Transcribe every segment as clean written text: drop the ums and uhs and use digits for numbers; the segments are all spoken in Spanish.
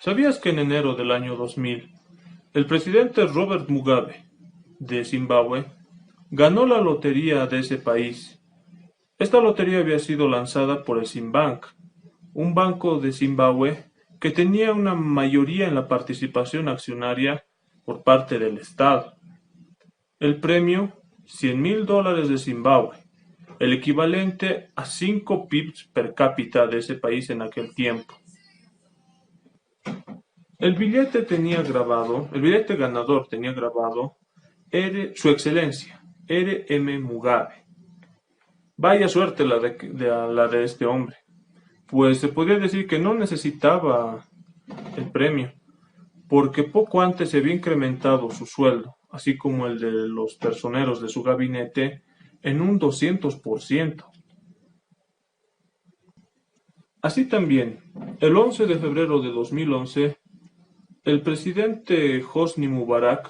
¿Sabías que en enero del año 2000, el presidente Robert Mugabe, de Zimbabue, ganó la lotería de ese país? Esta lotería había sido lanzada por el Zimbank, un banco de Zimbabue que tenía una mayoría en la participación accionaria por parte del Estado. El premio, $100.000 de Zimbabue, el equivalente a 5 PIBs per cápita de ese país en aquel tiempo. El billete ganador tenía grabado Su Excelencia, R.M. Mugabe. Vaya suerte la de este hombre, pues se podría decir que no necesitaba el premio, porque poco antes se había incrementado su sueldo, así como el de los personeros de su gabinete, en un 200%. Así también, el 11 de febrero de 2011, el presidente Hosni Mubarak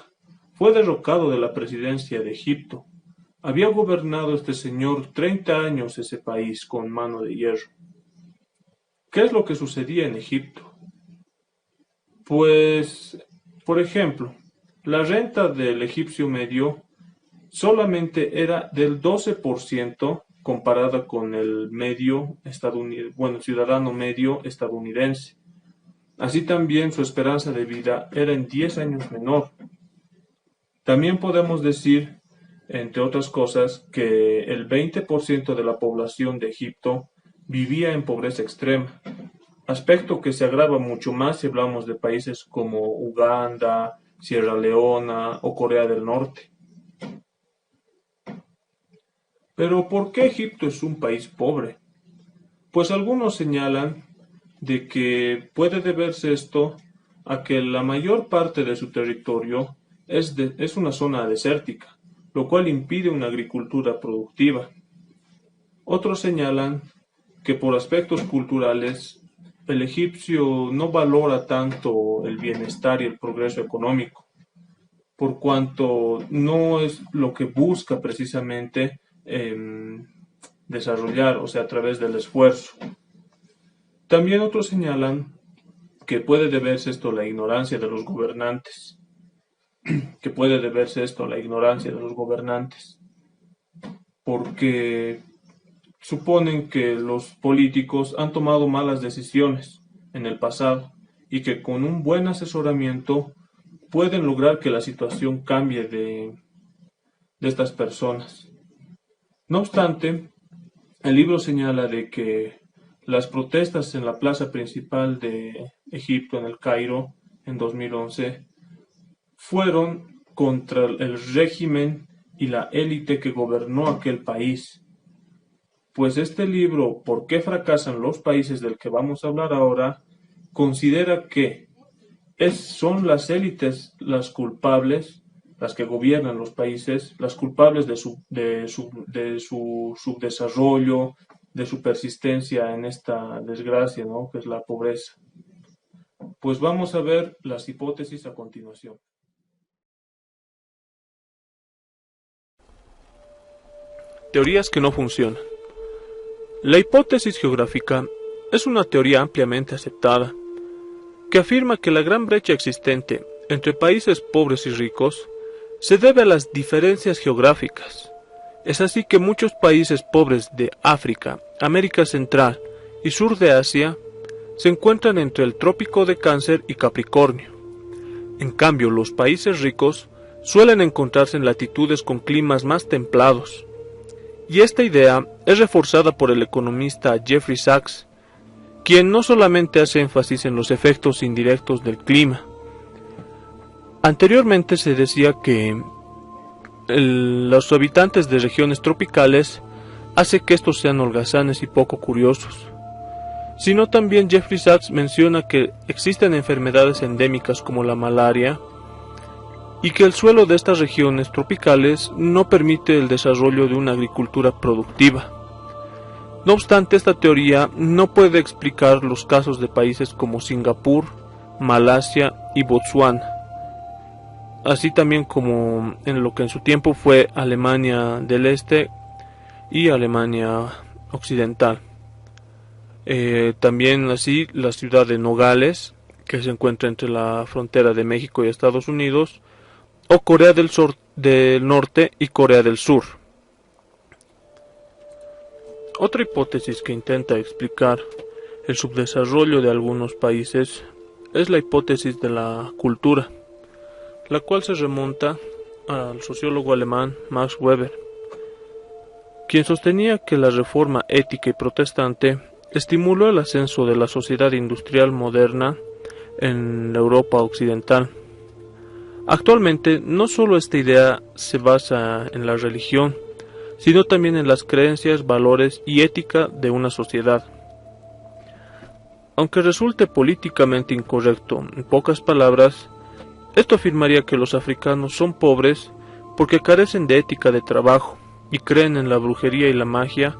fue derrocado de la presidencia de Egipto. Había gobernado este señor 30 años ese país con mano de hierro. ¿Qué es lo que sucedía en Egipto? Pues, por ejemplo, la renta del egipcio medio solamente era del 12% comparada con el ciudadano medio estadounidense. Así también su esperanza de vida era en 10 años menor. También podemos decir, entre otras cosas, que el 20% de la población de Egipto vivía en pobreza extrema, aspecto que se agrava mucho más si hablamos de países como Uganda, Sierra Leona o Corea del Norte. Pero ¿por qué Egipto es un país pobre? Pues algunos señalan de que puede deberse esto a que la mayor parte de su territorio es una zona desértica, lo cual impide una agricultura productiva. Otros señalan que por aspectos culturales, el egipcio no valora tanto el bienestar y el progreso económico, por cuanto no es lo que busca precisamente desarrollar, o sea, a través del esfuerzo. También otros señalan que puede deberse esto a la ignorancia de los gobernantes, porque suponen que los políticos han tomado malas decisiones en el pasado y que con un buen asesoramiento pueden lograr que la situación cambie de estas personas. No obstante, el libro señala de que las protestas en la plaza principal de Egipto, en el Cairo, en 2011, fueron contra el régimen y la élite que gobernó aquel país. Pues este libro, ¿Por qué fracasan los países del que vamos a hablar ahora?, considera que son las élites las culpables, las que gobiernan los países, las culpables de su subdesarrollo, de su persistencia en esta desgracia, ¿no?, que es la pobreza. Pues vamos a ver las hipótesis a continuación. Teorías que no funcionan. La hipótesis geográfica es una teoría ampliamente aceptada, que afirma que la gran brecha existente entre países pobres y ricos se debe a las diferencias geográficas. Es así que muchos países pobres de África, América Central y Sur de Asia se encuentran entre el trópico de Cáncer y Capricornio. En cambio, los países ricos suelen encontrarse en latitudes con climas más templados. Y esta idea es reforzada por el economista Jeffrey Sachs, quien no solamente hace énfasis en los efectos indirectos del clima. Anteriormente se decía que los habitantes de regiones tropicales hace que estos sean holgazanes y poco curiosos, sino también Jeffrey Sachs menciona que existen enfermedades endémicas como la malaria y que el suelo de estas regiones tropicales no permite el desarrollo de una agricultura productiva. No obstante, esta teoría no puede explicar los casos de países como Singapur, Malasia y Botsuana, así también como en lo que en su tiempo fue Alemania del Este y Alemania Occidental. También así la ciudad de Nogales, que se encuentra entre la frontera de México y Estados Unidos, o Corea del Norte y Corea del Sur. Otra hipótesis que intenta explicar el subdesarrollo de algunos países es la hipótesis de la cultura, la cual se remonta al sociólogo alemán Max Weber, quien sostenía que la reforma ética y protestante estimuló el ascenso de la sociedad industrial moderna en la Europa occidental. Actualmente, no solo esta idea se basa en la religión, sino también en las creencias, valores y ética de una sociedad. Aunque resulte políticamente incorrecto, en pocas palabras, esto afirmaría que los africanos son pobres porque carecen de ética de trabajo y creen en la brujería y la magia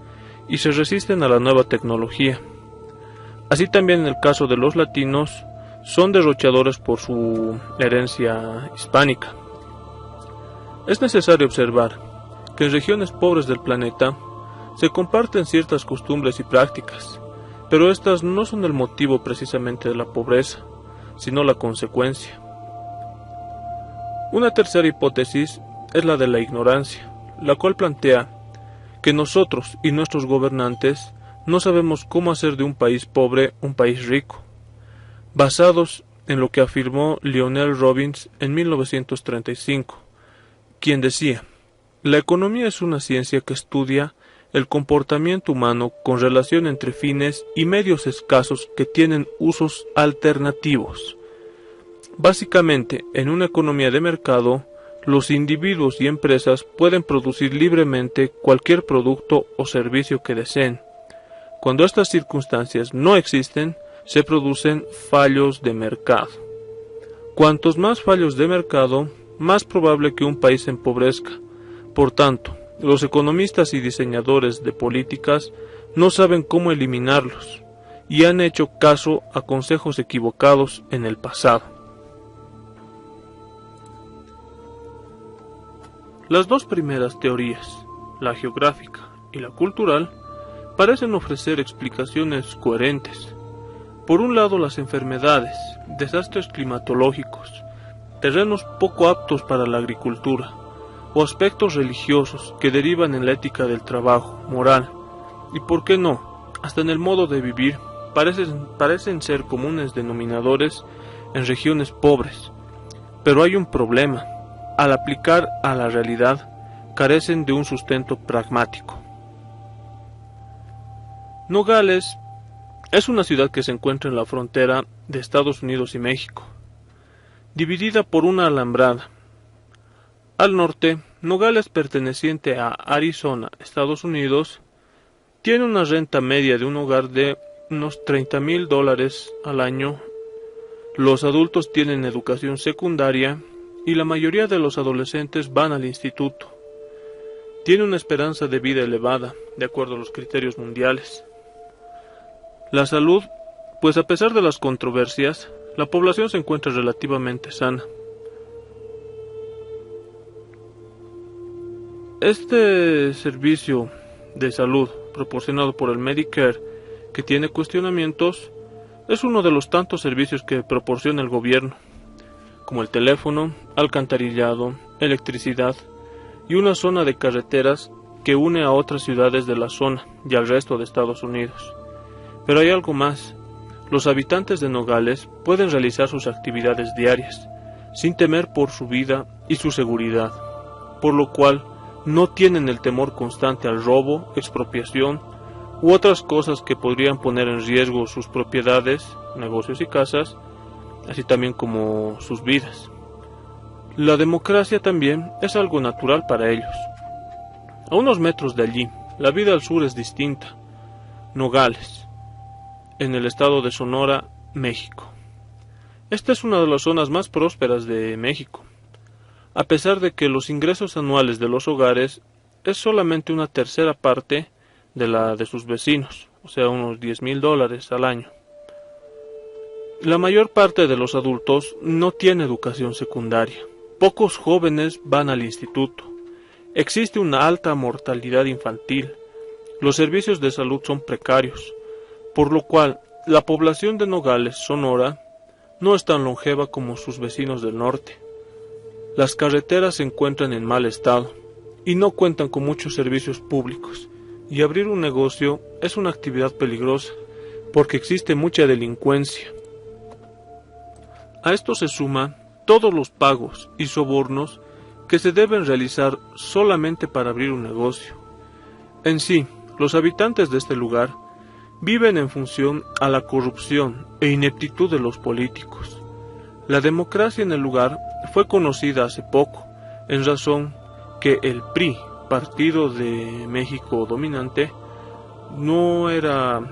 y se resisten a la nueva tecnología. Así también en el caso de los latinos, son derrochadores por su herencia hispánica. Es necesario observar que en regiones pobres del planeta se comparten ciertas costumbres y prácticas, pero estas no son el motivo precisamente de la pobreza, sino la consecuencia. Una tercera hipótesis es la de la ignorancia, la cual plantea que nosotros y nuestros gobernantes no sabemos cómo hacer de un país pobre un país rico, basados en lo que afirmó Lionel Robbins en 1935, quien decía: la economía es una ciencia que estudia el comportamiento humano con relación entre fines y medios escasos que tienen usos alternativos. Básicamente, en una economía de mercado, los individuos y empresas pueden producir libremente cualquier producto o servicio que deseen. Cuando estas circunstancias no existen, se producen fallos de mercado. Cuantos más fallos de mercado, más probable que un país se empobrezca. Por tanto, los economistas y diseñadores de políticas no saben cómo eliminarlos y han hecho caso a consejos equivocados en el pasado. Las dos primeras teorías, la geográfica y la cultural, parecen ofrecer explicaciones coherentes. Por un lado, las enfermedades, desastres climatológicos, terrenos poco aptos para la agricultura, o aspectos religiosos que derivan en la ética del trabajo, moral, y por qué no, hasta en el modo de vivir, parecen ser comunes denominadores en regiones pobres. Pero hay un problema: al aplicar a la realidad, carecen de un sustento pragmático. Nogales es una ciudad que se encuentra en la frontera de Estados Unidos y México, dividida por una alambrada. Al norte, Nogales, perteneciente a Arizona, Estados Unidos, tiene una renta media de un hogar de unos $30,000 al año. Los adultos tienen educación secundaria y la mayoría de los adolescentes van al instituto. Tiene una esperanza de vida elevada, de acuerdo a los criterios mundiales. La salud, pues a pesar de las controversias, la población se encuentra relativamente sana. Este servicio de salud proporcionado por el Medicare, que tiene cuestionamientos, es uno de los tantos servicios que proporciona el gobierno, como el teléfono, alcantarillado, electricidad y una zona de carreteras que une a otras ciudades de la zona y al resto de Estados Unidos. Pero hay algo más: los habitantes de Nogales pueden realizar sus actividades diarias, sin temer por su vida y su seguridad, por lo cual no tienen el temor constante al robo, expropiación u otras cosas que podrían poner en riesgo sus propiedades, negocios y casas, así también como sus vidas. La democracia también es algo natural para ellos. A unos metros de allí, la vida al sur es distinta. Nogales, en el estado de Sonora, México. Esta es una de las zonas más prósperas de México, a pesar de que los ingresos anuales de los hogares es solamente una tercera parte de la de sus vecinos, o sea, unos $10,000 al año. La mayor parte de los adultos no tiene educación secundaria. Pocos jóvenes van al instituto. Existe una alta mortalidad infantil. Los servicios de salud son precarios, por lo cual la población de Nogales, Sonora, no es tan longeva como sus vecinos del norte. Las carreteras se encuentran en mal estado y no cuentan con muchos servicios públicos, y abrir un negocio es una actividad peligrosa porque existe mucha delincuencia. A esto se suman todos los pagos y sobornos que se deben realizar solamente para abrir un negocio. En sí, los habitantes de este lugar viven en función a la corrupción e ineptitud de los políticos. La democracia en el lugar fue conocida hace poco, en razón que el PRI, Partido de México Dominante, no era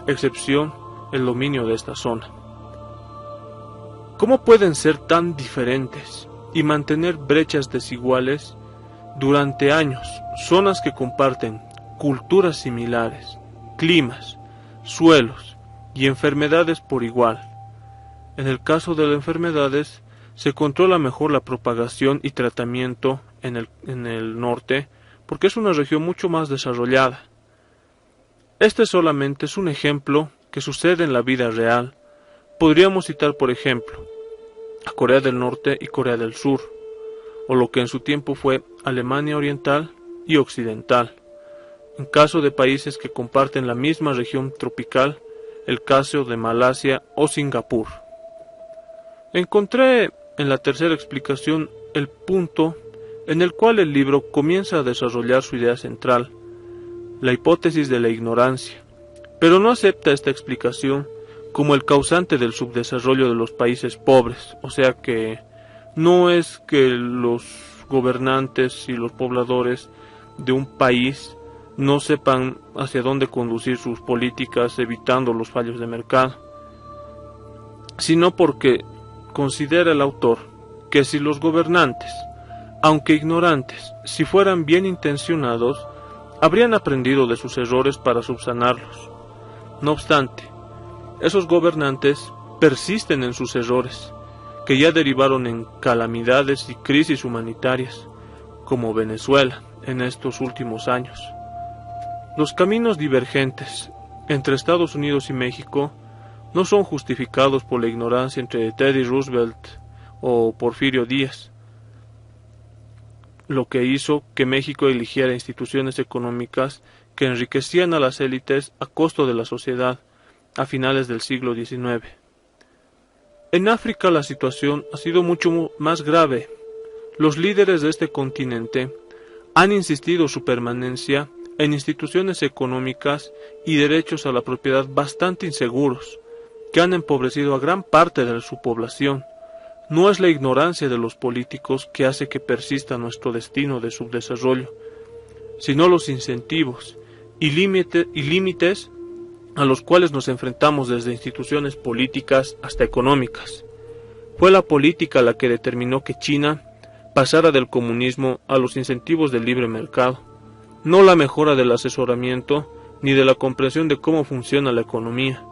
excepción el dominio de esta zona. ¿Cómo pueden ser tan diferentes y mantener brechas desiguales durante años, zonas que comparten culturas similares, climas, suelos y enfermedades por igual? En el caso de las enfermedades, se controla mejor la propagación y tratamiento en el norte, porque es una región mucho más desarrollada. Este solamente es un ejemplo que sucede en la vida real. Podríamos citar, por ejemplo, a Corea del Norte y Corea del Sur, o lo que en su tiempo fue Alemania Oriental y Occidental. En caso de países que comparten la misma región tropical, el caso de Malasia o Singapur. Encontré en la tercera explicación el punto en el cual el libro comienza a desarrollar su idea central, la hipótesis de la ignorancia, pero no acepta esta explicación como el causante del subdesarrollo de los países pobres, o sea que no es que los gobernantes y los pobladores de un país no sepan hacia dónde conducir sus políticas evitando los fallos de mercado, sino porque considera el autor que si los gobernantes, aunque ignorantes, si fueran bien intencionados, habrían aprendido de sus errores para subsanarlos. No obstante, esos gobernantes persisten en sus errores, que ya derivaron en calamidades y crisis humanitarias, como Venezuela en estos últimos años. Los caminos divergentes entre Estados Unidos y México no son justificados por la ignorancia entre Teddy Roosevelt o Porfirio Díaz, lo que hizo que México eligiera instituciones económicas que enriquecían a las élites a costo de la sociedad a finales del siglo XIX. En África la situación ha sido mucho más grave. Los líderes de este continente han insistido su permanencia en instituciones económicas y derechos a la propiedad bastante inseguros, que han empobrecido a gran parte de su población. No es la ignorancia de los políticos que hace que persista nuestro destino de subdesarrollo, sino los incentivos y límites a los cuales nos enfrentamos desde instituciones políticas hasta económicas. Fue la política la que determinó que China pasara del comunismo a los incentivos del libre mercado, no la mejora del asesoramiento ni de la comprensión de cómo funciona la economía.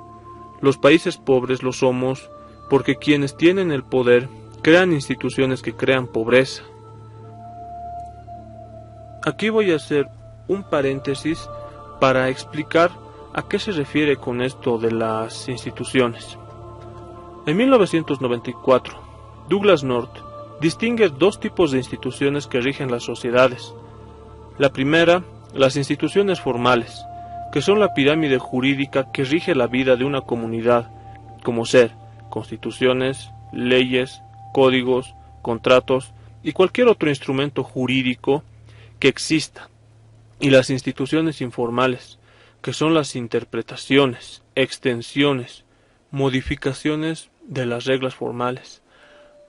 Los países pobres lo somos porque quienes tienen el poder crean instituciones que crean pobreza. Aquí voy a hacer un paréntesis para explicar a qué se refiere con esto de las instituciones. En 1994, Douglass North distingue dos tipos de instituciones que rigen las sociedades. La primera, las instituciones formales, que son la pirámide jurídica que rige la vida de una comunidad, como ser constituciones, leyes, códigos, contratos y cualquier otro instrumento jurídico que exista. Y las instituciones informales, que son las interpretaciones, extensiones, modificaciones de las reglas formales,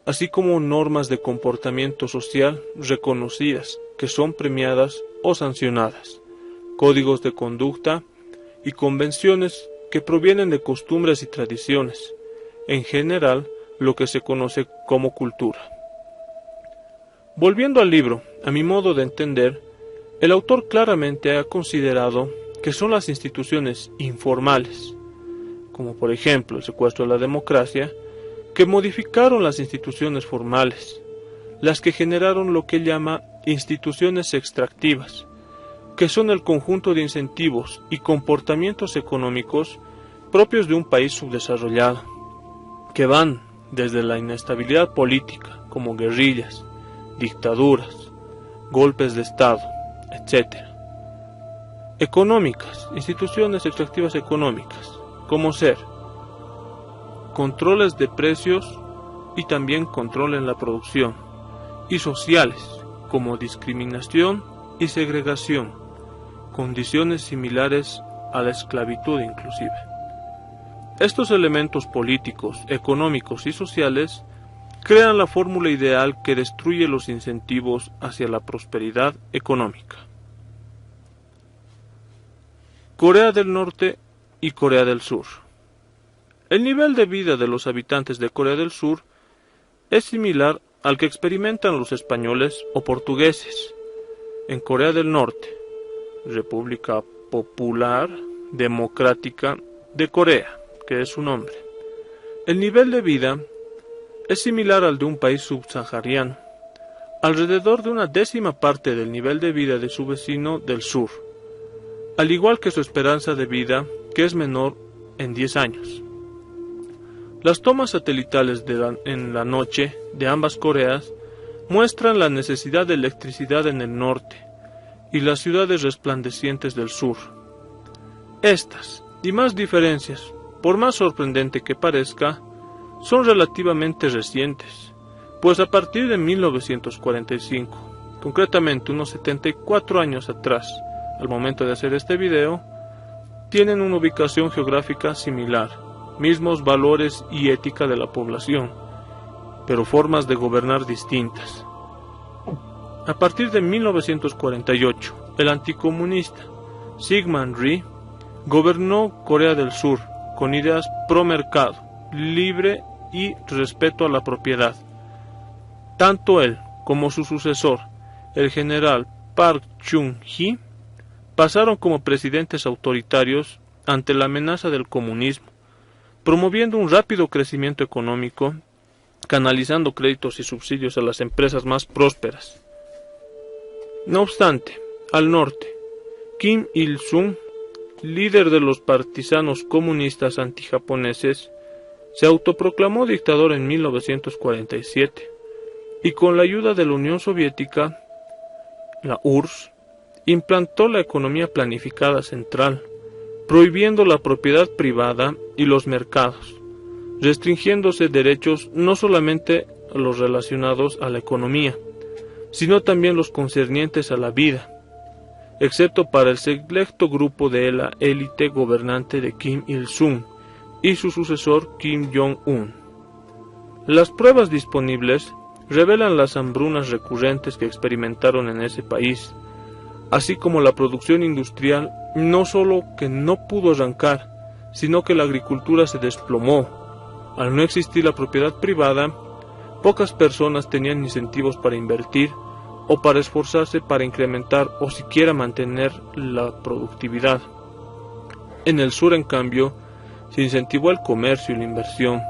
así como normas de comportamiento social reconocidas, que son premiadas o sancionadas, códigos de conducta y convenciones que provienen de costumbres y tradiciones, en general lo que se conoce como cultura. Volviendo al libro, a mi modo de entender, el autor claramente ha considerado que son las instituciones informales, como por ejemplo el secuestro de la democracia, que modificaron las instituciones formales, las que generaron lo que llama instituciones extractivas, que son el conjunto de incentivos y comportamientos económicos propios de un país subdesarrollado. que van desde la inestabilidad política, como guerrillas, dictaduras, golpes de Estado, etc. Económicas, instituciones extractivas económicas, como ser controles de precios y también control en la producción, y sociales, como discriminación y segregación, condiciones similares a la esclavitud inclusive. Estos elementos políticos, económicos y sociales crean la fórmula ideal que destruye los incentivos hacia la prosperidad económica. Corea del Norte y Corea del Sur. El nivel de vida de los habitantes de Corea del Sur es similar al que experimentan los españoles o portugueses. En Corea del Norte, República Popular Democrática de Corea, que es su nombre, el nivel de vida es similar al de un país subsahariano, alrededor de una décima parte del nivel de vida de su vecino del sur, al igual que su esperanza de vida, que es menor en 10 años. Las tomas satelitales en la noche de ambas Coreas muestran la necesidad de electricidad en el norte y las ciudades resplandecientes del sur. Estas y más diferencias, por más sorprendente que parezca, son relativamente recientes, pues a partir de 1945, concretamente unos 74 años atrás, al momento de hacer este video, tienen una ubicación geográfica similar, mismos valores y ética de la población, pero formas de gobernar distintas. A partir de 1948, el anticomunista Syngman Rhee gobernó Corea del Sur con ideas pro mercado, libre y respeto a la propiedad. Tanto él como su sucesor, el general Park Chung-hee, pasaron como presidentes autoritarios ante la amenaza del comunismo, promoviendo un rápido crecimiento económico, canalizando créditos y subsidios a las empresas más prósperas. No obstante, al norte, Kim Il-sung, líder de los partisanos comunistas antijaponeses, se autoproclamó dictador en 1947 y con la ayuda de la Unión Soviética, la URSS, implantó la economía planificada central, prohibiendo la propiedad privada y los mercados, restringiéndose derechos no solamente los relacionados a la economía, sino también los concernientes a la vida, excepto para el selecto grupo de la élite gobernante de Kim Il-sung y su sucesor Kim Jong-un. Las pruebas disponibles revelan las hambrunas recurrentes que experimentaron en ese país, así como la producción industrial no solo que no pudo arrancar, sino que la agricultura se desplomó. Al no existir la propiedad privada, pocas personas tenían incentivos para invertir o para esforzarse para incrementar o siquiera mantener la productividad. En el sur, en cambio, se incentivó el comercio y la inversión.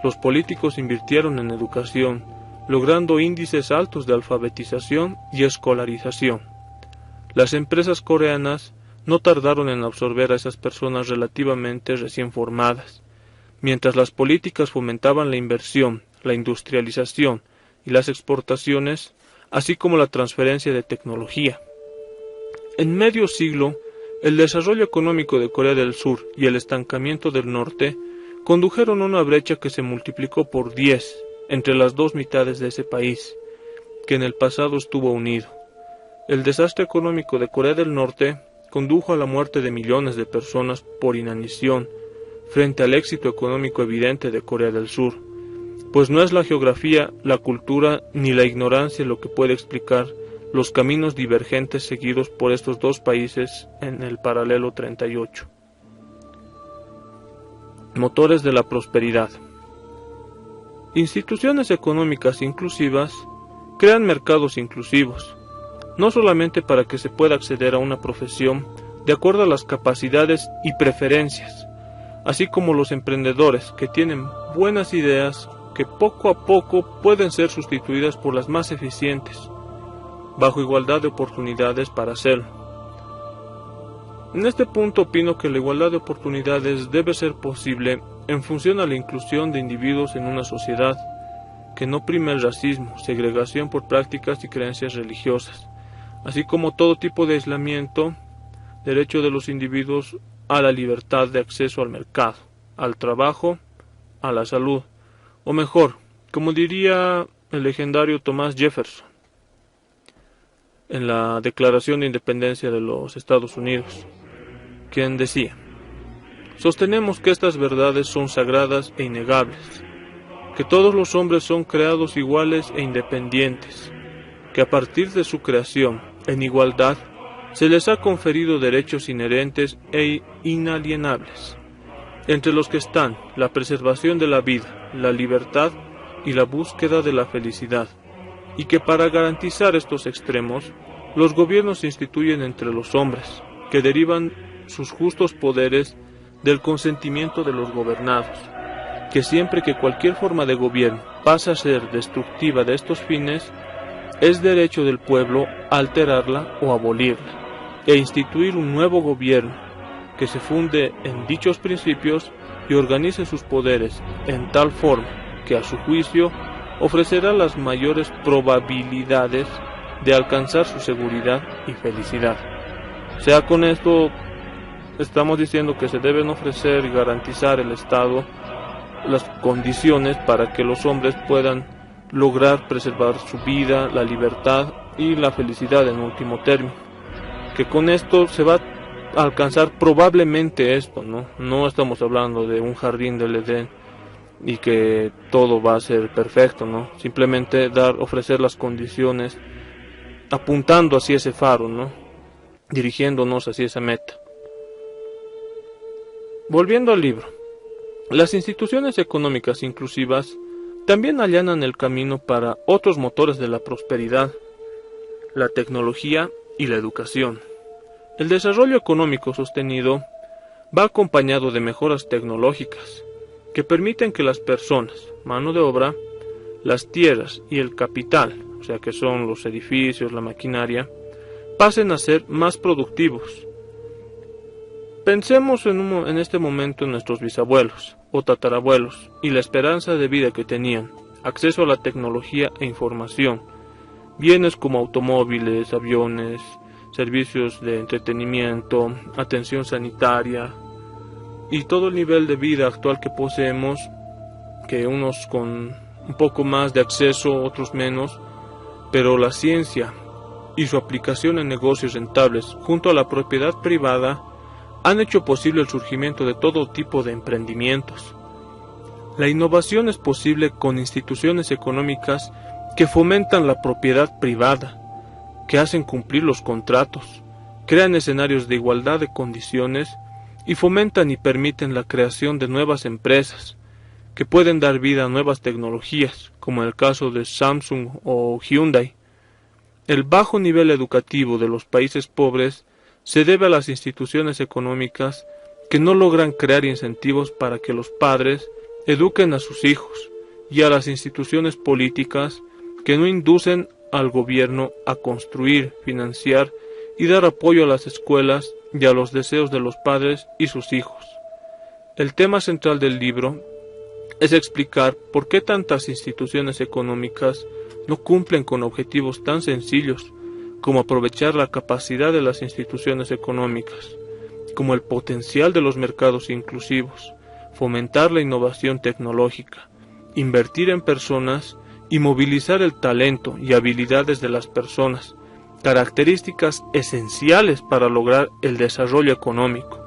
Los políticos invirtieron en educación, logrando índices altos de alfabetización y escolarización. Las empresas coreanas no tardaron en absorber a esas personas relativamente recién formadas, mientras las políticas fomentaban la inversión, la industrialización y las exportaciones, así como la transferencia de tecnología. En medio siglo, el desarrollo económico de Corea del Sur y el estancamiento del norte condujeron a una brecha que se multiplicó por 10 entre las dos mitades de ese país, que en el pasado estuvo unido. El desastre económico de Corea del Norte condujo a la muerte de millones de personas por inanición, frente al éxito económico evidente de Corea del Sur, pues no es la geografía, la cultura ni la ignorancia lo que puede explicar los caminos divergentes seguidos por estos dos países en el paralelo 38. Motores de la prosperidad. Instituciones económicas inclusivas crean mercados inclusivos, no solamente para que se pueda acceder a una profesión de acuerdo a las capacidades y preferencias, así como los emprendedores que tienen buenas ideas que poco a poco pueden ser sustituidas por las más eficientes, bajo igualdad de oportunidades para hacerlo. En este punto opino que la igualdad de oportunidades debe ser posible en función a la inclusión de individuos en una sociedad, que no prime el racismo, segregación por prácticas y creencias religiosas, así como todo tipo de aislamiento, derecho de los individuos a la libertad de acceso al mercado, al trabajo, a la salud, o mejor, como diría el legendario Thomas Jefferson en la Declaración de Independencia de los Estados Unidos, quien decía: sostenemos que estas verdades son sagradas e innegables, que todos los hombres son creados iguales e independientes, que a partir de su creación, en igualdad, se les ha conferido derechos inherentes e inalienables, entre los que están la preservación de la vida, la libertad y la búsqueda de la felicidad, y que para garantizar estos extremos, los gobiernos se instituyen entre los hombres, que derivan sus justos poderes del consentimiento de los gobernados, que siempre que cualquier forma de gobierno pasa a ser destructiva de estos fines, es derecho del pueblo alterarla o abolirla, e instituir un nuevo gobierno que se funde en dichos principios y organice sus poderes en tal forma que a su juicio ofrecerá las mayores probabilidades de alcanzar su seguridad y felicidad. O sea, con esto estamos diciendo que se deben ofrecer y garantizar el Estado las condiciones para que los hombres puedan lograr preservar su vida, la libertad y la felicidad en último término. Que con esto se va a alcanzar probablemente esto, ¿no? No estamos hablando de un jardín del Edén y que todo va a ser perfecto, ¿no? Simplemente ofrecer las condiciones apuntando hacia ese faro, ¿no? Dirigiéndonos hacia esa meta. Volviendo al libro, las instituciones económicas inclusivas también allanan el camino para otros motores de la prosperidad, la tecnología y la educación. El desarrollo económico sostenido va acompañado de mejoras tecnológicas que permiten que las personas, mano de obra, las tierras y el capital, o sea que son los edificios, la maquinaria, pasen a ser más productivos. Pensemos en este momento en nuestros bisabuelos o tatarabuelos y la esperanza de vida que tenían, acceso a la tecnología e información, bienes como automóviles, aviones, servicios de entretenimiento, atención sanitaria y todo el nivel de vida actual que poseemos, que unos con un poco más de acceso, otros menos, pero la ciencia y su aplicación en negocios rentables junto a la propiedad privada han hecho posible el surgimiento de todo tipo de emprendimientos. La innovación es posible con instituciones económicas que fomentan la propiedad privada, que hacen cumplir los contratos, crean escenarios de igualdad de condiciones y fomentan y permiten la creación de nuevas empresas, que pueden dar vida a nuevas tecnologías, como en el caso de Samsung o Hyundai. El bajo nivel educativo de los países pobres se debe a las instituciones económicas que no logran crear incentivos para que los padres eduquen a sus hijos, y a las instituciones políticas que no inducen al gobierno a construir, financiar y dar apoyo a las escuelas y a los deseos de los padres y sus hijos. El tema central del libro es explicar por qué tantas instituciones económicas no cumplen con objetivos tan sencillos como aprovechar la capacidad de las instituciones económicas, como el potencial de los mercados inclusivos, fomentar la innovación tecnológica, invertir en personas y movilizar el talento y habilidades de las personas, características esenciales para lograr el desarrollo económico.